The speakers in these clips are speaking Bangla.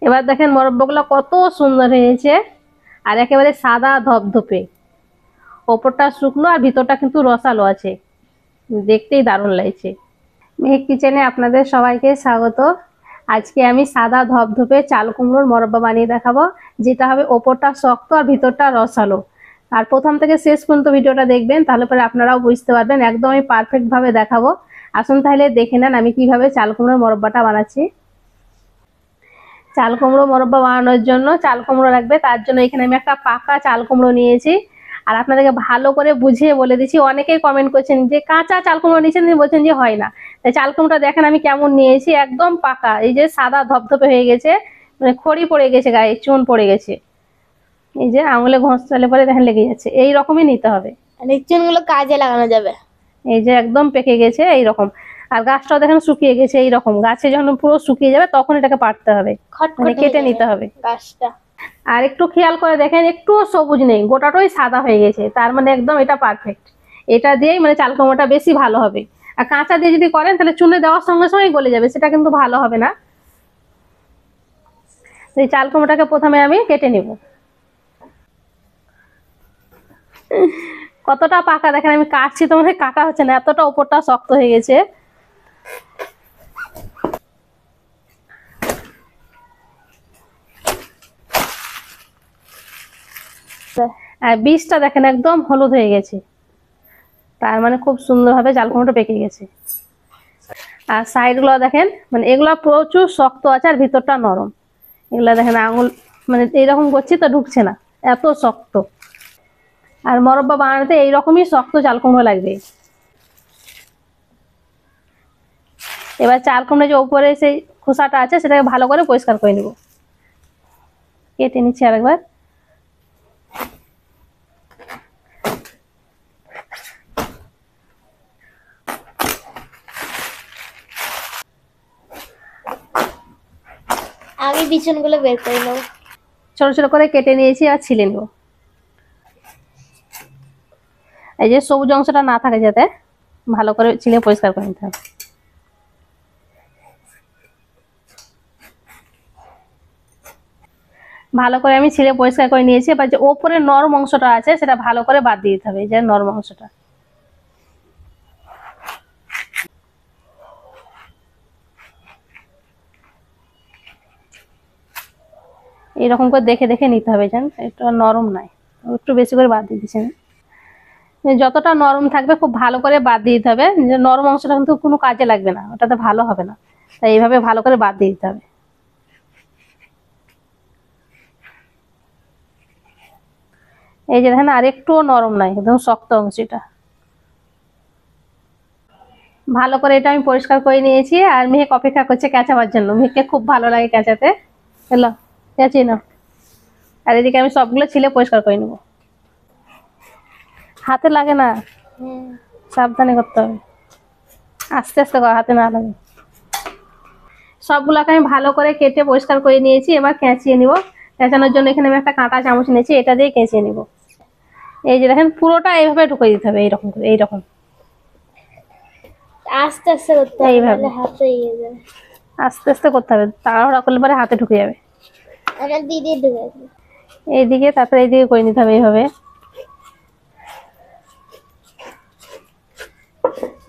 এবার দেখেন মোরব্বাগুলো কত সুন্দর হয়েছে, আর একেবারে সাদা ধপধপে, ওপরটা শুকনো আর ভিতরটা কিন্তু রসালো আছে, দেখতেই দারুণ লাগছে। মেহেক কিচেনে আপনাদের সবাইকে স্বাগত। আজকে আমি সাদা ধপধপে চাল কুমড়োর মোরব্বা বানিয়ে দেখাবো, যেটা হবে ওপরটা শক্ত আর ভিতরটা রসালো। আর প্রথম থেকে শেষ পর্যন্ত ভিডিওটা দেখবেন, তাহলে পরে আপনারাও বুঝতে পারবেন, একদম আমি পারফেক্ট ভাবে দেখাবো। আসুন তাহলে দেখে নেন আমি কিভাবে চাল কুমড়োর মোরব্বাটা বানাচ্ছি। চাল কুমড়ো মোরব্বা বানানোর জন্য চাল কুমড়ো লাগবে, তার জন্য এখানে আমি একটা পাকা চাল কুমড়ো নিয়েছি। আর আপনাদেরকে ভালো করে বুঝিয়ে বলে দিচ্ছি, অনেকেই কমেন্ট করছেন যে কাঁচা চাল কুমড়ো নিয়েছেন, বলছেন যে হয় না। তাই চাল কুমড়োটা দেখেন আমি কেমন নিয়েছি, একদম পাকা, এই যে সাদা ধপধপে হয়ে গেছে, মানে খড়ি পড়ে গেছে, গায়ে চুন পড়ে গেছে, এই যে আঙুলে ঘষলে পরে দেখেন লেগে যাচ্ছে, এই রকমই নিতে হবে। আর এই চুনগুলো কাজে লাগানো যাবে। এই যে একদম পেকে গেছে এইরকম। আর গাছটাও দেখেন শুকিয়ে গেছে এইরকম, গাছে যখন পুরো শুকিয়ে যাবে তখন এটাকে পাড়তে হবে, মানে কেটে নিতে হবে গাছটা। আর একটু খেয়াল করে দেখেন, একটুও সবুজ নেই, গোটাটাই সাদা হয়ে গেছে, তার মানে একদম এটা পারফেক্ট। এটা দিয়েই মানে চাল কুমড়োটা বেশি ভালো হবে। আর কাঁচা দিয়ে যদি করেন তাহলে চুনে দেওয়ার সঙ্গে সঙ্গে গলে যাবে, সেটা কিন্তু ভালো হবে না। এই চাল কুমড়োটাকে প্রথমে আমি কেটে নিব। কতটা পাকা দেখেন, আমি কাটছি তো মানে কাটা হচ্ছে না, এতটা উপরটা শক্ত হয়ে গেছে। আর বীজটা দেখেন একদম হলুদ হয়ে গেছে, তার মানে খুব সুন্দরভাবে চাল কুমড়োটা পেকে গেছে। আর সাইড গুলো দেখেন, মানে এগুলো প্রচুর শক্ত আছে আর ভিতরটা নরম। এগুলা দেখেন আঙুল মানে এইরকম করছি তো ঢুকছে না, এত শক্ত। আর মোরব্বা বানাতে এইরকমই শক্ত চাল কুমড়ো লাগবে। এবার চাল কুমড়ো যে উপরে সেই খোসাটা আছে সেটাকে ভালো করে পরিষ্কার করে নিব। কেটে নিচ্ছি আরেকবার। আগে বিচুনগুলো বের করে নাও। ছোট ছোট করে কেটে নিয়েছি আর ছিলে নেব। এই যে সবুজ অংশটা না থাকে যাতে, ভালো করে ছিলে পরিষ্কার করে নিতে হবে। ভালো করে আমি ছিলে পরিষ্কার করে নিয়েছি। এবার যে ওপরে নরম অংশটা আছে সেটা ভালো করে বাদ দিয়ে দিতে হবে, এই যে নরম অংশটা। এইরকম করে দেখে দেখে নিতে হবে, জান একটু নরম নাই, একটু বেশি করে বাদ দিয়ে দিচ্ছেন। যতটা নরম থাকবে খুব ভালো করে বাদ দিয়ে দিতে হবে, নরম অংশটা কিন্তু কোনো কাজে লাগবে না, ওটাতে ভালো হবে না, তাই এইভাবে ভালো করে বাদ দিয়ে দিতে হবে। এই যে দেখেন আর একটুও নরম নাই, একদম শক্ত অংশটা। ভালো করে এটা আমি পরিষ্কার করে নিয়েছি। আর মেহেক অপেক্ষা করছে কেঁচাবার জন্য, মেহেককে খুব ভালো লাগে কেঁচাতে। হ্যালো, কেঁচি নাও। আর এদিকে আমি সবগুলো ছিলে পরিষ্কার করে নেবো। হাতে লাগে না, সাবধানে করতে হবে, আস্তে আস্তে কর, হাতে না লাগে। সবগুলোকে আমি ভালো করে কেটে পরিষ্কার করে নিয়েছি। এবার কেঁচিয়ে নিব। কেঁচানোর জন্য এখানে আমি একটা কাঁটা চামচ নিয়েছি, এটা দিয়ে কেঁচিয়ে নিব। এই যে দেখেন পুরোটা এইভাবে ঢুকিয়ে দিতে হবে, এইরকম করে, এইরকম আস্তে আস্তে করতে হবে, এইভাবে নাহলে হাতে ইয়ে যাবে। আস্তে আস্তে করতে হবে, তাড়াহুড়া করলে পরে হাতে ঢুকে যাবে। এটা দিদি ঢুকে যাবে। এইদিকে তারপরে এইদিকে করে নিতে হবে এইভাবে।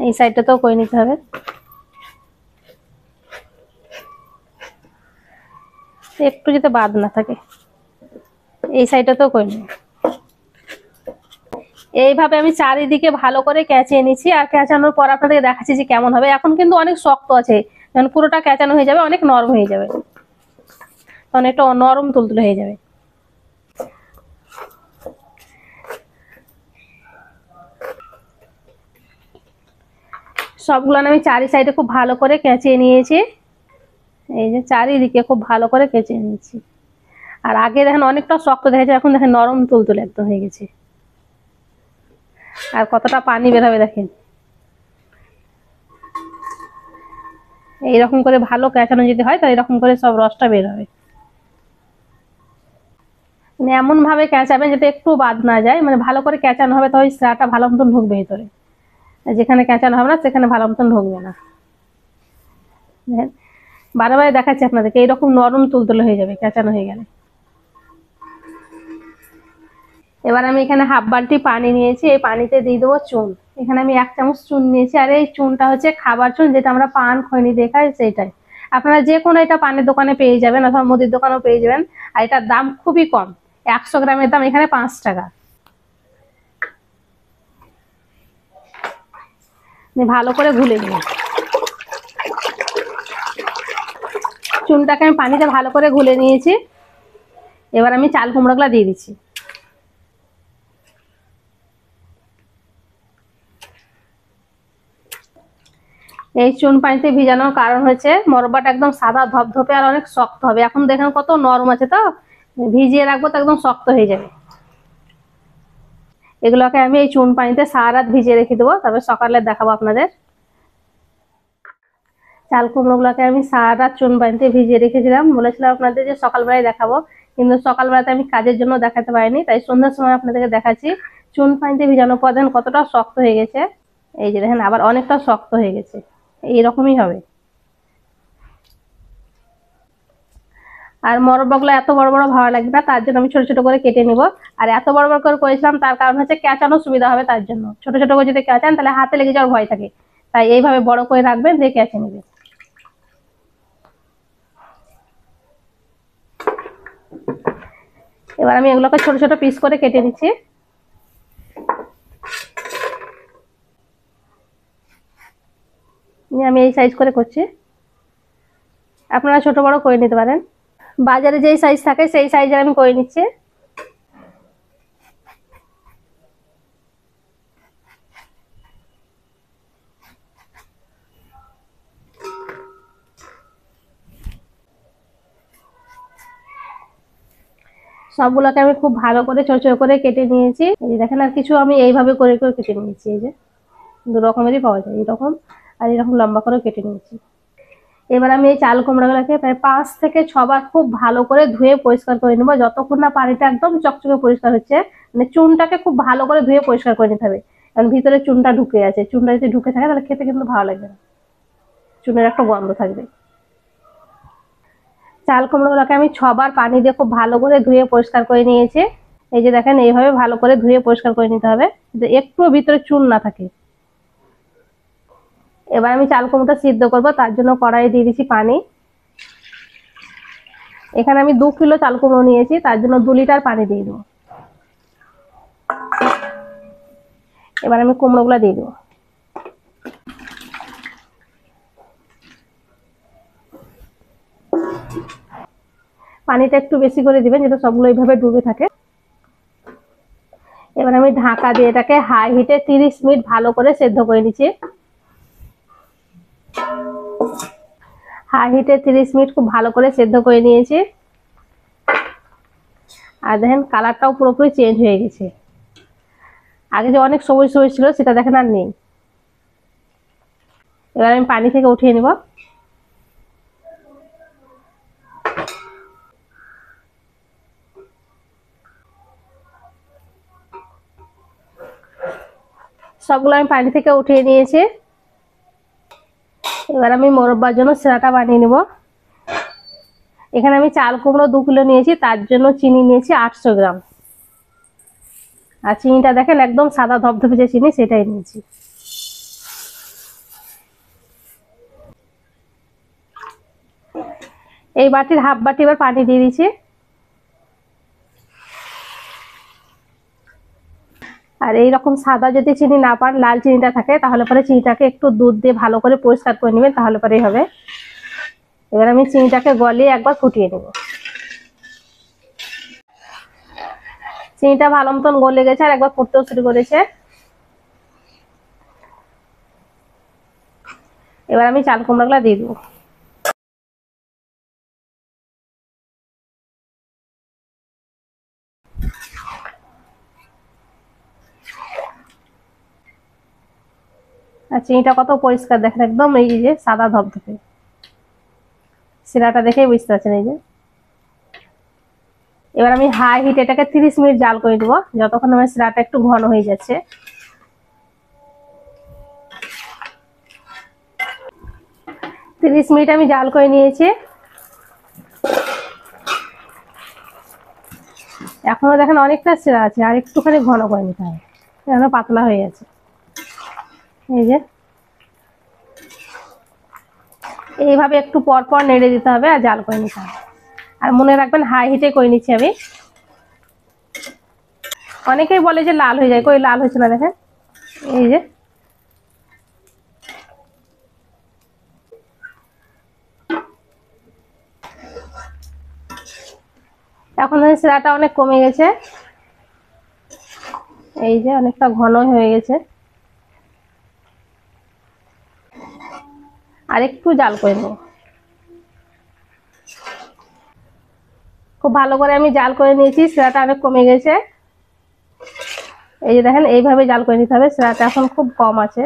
এই সাইডটাতেও করে নিতে হবে, একটু যাতে বাদ না থাকে। এই সাইডটাতেও করে নিব। এইভাবে আমি চারিদিকে ভালো করে কেঁচিয়ে নিচ্ছি। আর কেঁচানোর পর আপনাদেরকে দেখাচ্ছি যে কেমন হবে। এখন কিন্তু অনেক শক্ত আছে, যখন পুরোটা কেঁচানো হয়ে যাবে অনেক নরম হয়ে যাবে, তখন একটু নরম তুলতুলে হয়ে যাবে। সবগুলো আমি চারি সাইডে খুব ভালো করে কেঁচিয়ে নিয়েছি। এই যে চারিদিকে খুব ভালো করে কেঁচিয়ে নিয়েছি। আর আগে দেখেন অনেকটা শক্ত দেখেছে, এখন দেখেন নরম তুলতুলে একদম হয়ে গেছে। আর কতটা পানি বের হবে দেখেন। এইরকম করে ভালো কেঁচানো যদি হয় তাহলে এরকম করে সব রসটা বের হবে। মানে এমন ভাবে কেঁচাবেন যাতে একটু বাদ না যায়, মানে ভালো করে কেঁচানো হবে তাহলে স্যাটা ভালো মতন ঢুকবে ভিতরে, যেখানে কেঁচানো হবে না সেখানে ভালো মতন ঢুকবে না। বারে বারে দেখাচ্ছি আপনাদেরকে, এইরকম নরম তুলতুলে হয়ে যাবে কেঁচানো হয়ে গেলে। এবার আমি এখানে হাফ বালতি পানি নিয়েছি, এই পানিতে দিয়ে দেবো চুন। এখানে আমি 1 চামচ চুন নিয়েছি, আর এই চুনটা হচ্ছে খাবার চুন, যেটা আমরা পান খৈনি দিয়ে খাই সেইটাই। আপনারা যে কোনো এটা পানের দোকানে পেয়ে যাবেন অথবা মুদির দোকানেও পেয়ে যাবেন। আর এটার দাম খুবই কম, 100 গ্রামের দাম এখানে 5 টাকা। ভালো করে ঘুলে নিন। চুনটাকে আমি পানিতে ভালো করে ঘুলে নিয়েছি। এবার আমি চাল কুমড়োগুলো দিয়ে দিচ্ছি। এই চুন পানিতে ভিজানোর কারণ হচ্ছে মরব্বাটা একদম সাদা ধপধপে আর অনেক শক্ত হবে। এখন দেখেন কত নরম আছে, তো ভিজিয়ে রাখবো তো একদম শক্ত হয়ে যাবে। এগুলোকে আমি এই চুন পানিতে সারা রাত ভিজিয়ে রেখে দেবো, তারপর সকালে দেখাবো আপনাদের। চাল কুমড়োগুলোকে আমি সারা রাত চুন পানিতে ভিজিয়ে রেখেছিলাম, বলেছিলাম আপনাদের যে সকালবেলায় দেখাবো, কিন্তু সকালবেলাতে আমি কাজের জন্য দেখাতে পারিনি, তাই সন্ধ্যার সময় আপনাদেরকে দেখাচ্ছি। চুন পানিতে ভিজানোর পর দেখেন কতটা শক্ত হয়ে গেছে। এই যে দেখেন আবার অনেকটা শক্ত হয়ে গেছে, এইরকমই হবে। আর মরব্বাগুলো এত বড় বড় ভালো লাগবে না, তার জন্য আমি ছোট ছোট করে কেটে নিব। আর এত বড় বড় করে করেছিলাম তার কারণ হচ্ছে কেচানো সুবিধা হবে, তার জন্য। ছোট ছোট করে যদি কেচান তাহলে হাতে লেগে যাওয়ার ভয় থাকে, তাই এইভাবে বড় করে রাখবেন, দিয়ে কেচে নেবেন। এবার আমি এগুলোকে ছোট ছোট পিস করে কেটে নিচ্ছি। আমি এই সাইজ করে করছি, আপনারা ছোট বড় করে নিতে পারেন। বাজারে যেই সাইজ থাকে সেই সাইজের আমি করে নিচ্ছি। সবগুলোকে আমি খুব ভালো করে ছোট ছোট করে কেটে নিয়েছি। এই দেখেন, আর কিছু আমি এইভাবে করে করে কেটে নিয়েছি। এই যে 2 রকমেরই পাওয়া যায়, এরকম আর এরকম লম্বা করে কেটে নিয়েছি। এবার আমি এই চাল কুমড়োগুলোকে প্রায় 5 থেকে 6 বার খুব ভালো করে ধুয়ে পরিষ্কার করে নেবো, যতক্ষণ না পানিটা একদম চকচকে পরিষ্কার হচ্ছে। মানে চুনটাকে খুব ভালো করে ধুয়ে পরিষ্কার করে নিতে হবে, কারণ ভিতরে চুনটা ঢুকে আছে। চুনটা যদি ঢুকে থাকে তাহলে খেতে কিন্তু ভালো লাগবে না, চুনের একটা গন্ধ থাকবে। চাল কুমড়োগুলোকে আমি 6 বার পানি দিয়ে খুব ভালো করে ধুয়ে পরিষ্কার করে নিয়েছি। এই যে দেখেন, এইভাবে ভালো করে ধুয়ে পরিষ্কার করে নিতে হবে, যে একটু ভিতরে চুন না থাকে। এবার আমি চাল কুমড়োটা সিদ্ধ করব, তার জন্য কড়াইয়ে দিয়ে দিচ্ছি পানি। এখানে আমি 2 কিলো চাল কুমড়ো নিয়েছি, তার জন্য 2 লিটার পানি দিয়ে দেবো। এবার আমি কুমড়োগুলো দিয়ে দেবো। পানিটা একটু বেশি করে দিবেন, যাতে সবগুলো এইভাবে ডুবে থাকে। এবার আমি ঢাকা দিয়ে এটাকে হাই হিটে 30 মিনিট ভালো করে সেদ্ধ করে নিচ্ছি। হাই হিটে 30 মিনিট খুব ভালো করে সেদ্ধ করে নিয়েছি। আর দেখেন কালারটাও পুরোপুরি চেঞ্জ হয়ে গেছে, আগে যে অনেক সবুজ সবুজ ছিল সেটা দেখেন আর নেই। এবার আমি পানি থেকে উঠিয়ে নেব। সবগুলো আমি পানি থেকে উঠিয়ে নিয়েছি। এবার আমি মোরব্বার জন্য সিরাটা বানিয়ে নেব। এখানে আমি চাল কুমড়ো 2 কিলো নিয়েছি, তার জন্য চিনি নিয়েছি 800 গ্রাম। আর চিনিটা দেখেন একদম সাদা ধপধপে যে চিনি, সেটাই নিয়েছি। এই বাটির হাফ বাটি এবার পানি দিয়ে দিচ্ছি। আর এইরকম সাদা যদি চিনি না পান, লাল চিনিটা থাকে, তাহলে পরে চিনিটাকে একটু দুধ দিয়ে ভালো করে পরিষ্কার করে নেবেন, তাহলে পরেই হবে। এবার আমি চিনিটাকে গলিয়ে একবার ফুটিয়ে নেব। চিনিটা ভালো মতন গলে গেছে আর একবার ফুটতেও শুরু করেছে। এবার আমি চাল কুমড়োগুলো দিয়ে দেবো। আর চিনিটা কত পরিষ্কার দেখেন, একদম এই যে সাদা ধপধপে। শিরাটা দেখেই বুঝতে পারছেন। এই যে এবার আমি হাই হিট এটাকে 30 মিনিট জাল করে দেবো, যতক্ষণ আমার শিরাটা একটু ঘন হয়ে যাচ্ছে। 30 30 মিনিট আমি জাল করে নিয়েছি। এখনো দেখেন অনেকটা ছেঁড়া আছে, আর একটুখানি ঘন করে নিতে হবে, এখনো পাতলা হয়ে গেছে। এই যে এইভাবে একটু পর পর নেড়ে দিতে হবে আর জাল করে নিতে হবে। আর মনে রাখবেন হাই হিটে করে নিচ্ছি আমি। অনেকেই বলে যে লাল হয়ে যায়, কই লাল হচ্ছে না দেখেন। এই যে এখন শিরাটা অনেক কমে গেছে, এই যে অনেকটা ঘন হয়ে গেছে। আর একটু জাল করে নেব। খুব ভালো করে আমি জাল করে নিয়েছি, শিরাটা অনেক কমে গেছে। এই যে দেখেন এইভাবে জাল করে নিতে হবে, শিরাটা এখন খুব কম আছে।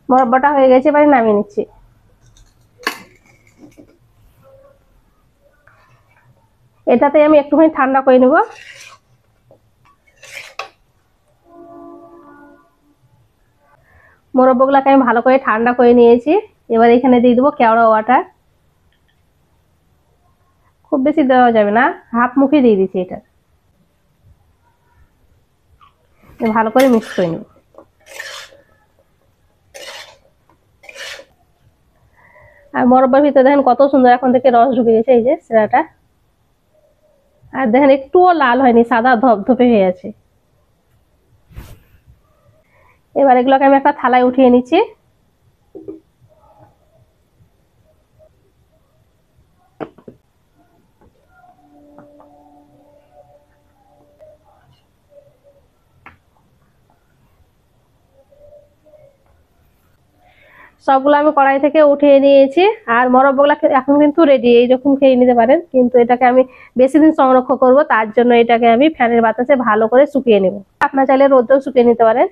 মুরব্বাটা হয়ে গেছে, এবারে নামিয়ে নিচ্ছি। এটাতে আমি একটুখানি ঠান্ডা করে নেব। মুরব্বাগুলোকে আমি ভালো করে ঠান্ডা করে নিয়েছি। এবার এখানে দিয়ে দেবো কেওড়া ওয়াটার। খুব বেশি দেওয়া যাবে না, হাফ মুখে দিয়ে দিচ্ছি এটা। ভালো করে মিক্স করে নেব। আর মুরব্বার ভিতরে দেখেন কত সুন্দর এখন থেকে রস ঢুকে গেছে, এই যে শিরাটা। আর দেখেন একটুও লাল হয়নি, সাদা ধপধপে হয়ে আছে। এবার এগুলোকে আমি একটা থালায় উঠিয়ে নিচ্ছি। সবগুলো আমি কড়াই থেকে উঠিয়ে নিয়েছি। আর মুরব্বাগুলো এখন কিন্তু রেডি, এইরকম খেয়ে নিতে পারেন। কিন্তু এটাকে আমি বেশি দিন সংরক্ষণ করব, তার জন্য এটাকে আমি ফ্যানের বাতাসে ভালো করে শুকিয়ে নেব। আপনার চাইলে রোদেও শুকিয়ে নিতে পারেন।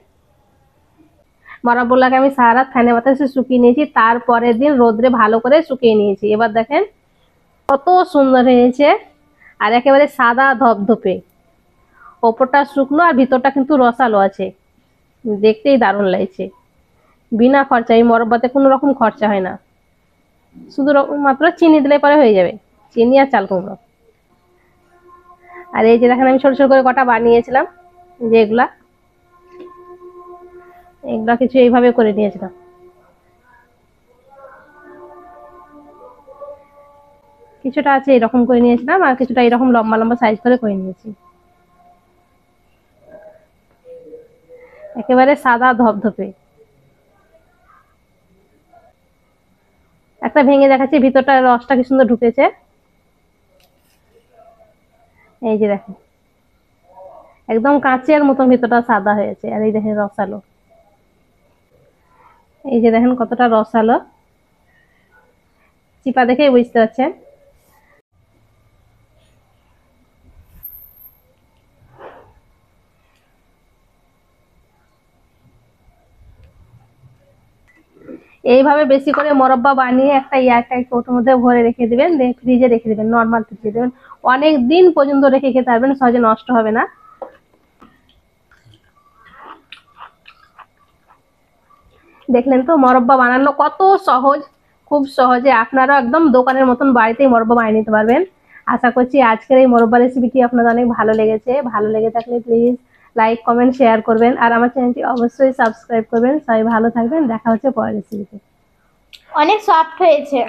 মুরব্বাগুলোকে আমি সারা রাত ফ্যানের বাতাসে শুকিয়ে নিয়েছি, তারপরের দিন রোদ্রে ভালো করে শুকিয়ে নিয়েছি। এবার দেখেন কত সুন্দর হয়েছে, আর একেবারে সাদা ধপধপে। ওপরটা শুকনো আর ভিতরটা কিন্তু রসালো আছে, দেখতেই দারুণ লাগছে। বিনা খরচা, এই মুরব্বাতে কোনো রকম খরচা হয় না, শুধু মাত্র চিনি দিলে পরে হয়ে যাবে, চিনি আর চাল কুমড়ো। আর এই যে দেখেন আমি ছোট ছোট করে কটা বানিয়েছিলাম, যে এগুলা কিছু এইভাবে করে নিয়েছিলাম। কিছুটা আছে এরকম করে নিয়েছিলাম, আর কিছুটা এরকম লম্বা লম্বা সাইজ করে নিয়েছি। একেবারে সাদা ধপধপে। একটা ভেঙে দেখাচ্ছি, ভিতরটা রসটা কি সুন্দর ঢুকেছে। এই যে দেখেন একদম কাঁচের মতন ভিতরটা সাদা হয়েছে। আর এই দেখেন রসালো, এই যে দেখেন কতটা রসালো, চিপা দেখেই বুঝতে পারছেন। এইভাবে বেশি করে মুরব্বা বানিয়ে একটা এয়ারটাইট কৌটোর মধ্যে ভরে রেখে দিবেন, ফ্রিজে রেখে দিবেন, নর্মাল ফ্রিজে দেবেন। অনেক দিন পর্যন্ত রেখে খেতে পারবেন, সহজে নষ্ট হবে না। দেখলেন তো মুরব্বা বানানো কত সহজ, খুব সহজে আপনারা একদম দোকানের মতন বাড়িতেই মুরব্বা বানিয়ে নিতে পারবেন। আশা করছি আজকের এই মুরব্বা রেসিপিটি আপনাদের অনেক ভালো লেগেছে। ভালো লেগে থাকলে প্লিজ লাইক কমেন্ট শেয়ার করবেন, আর আমার চ্যানেলটি অবশ্যই সাবস্ক্রাইব করবেন। সবাই ভালো থাকবেন, দেখা হচ্ছে পরের রেসিপিতে। অনেক সফট হয়েছে।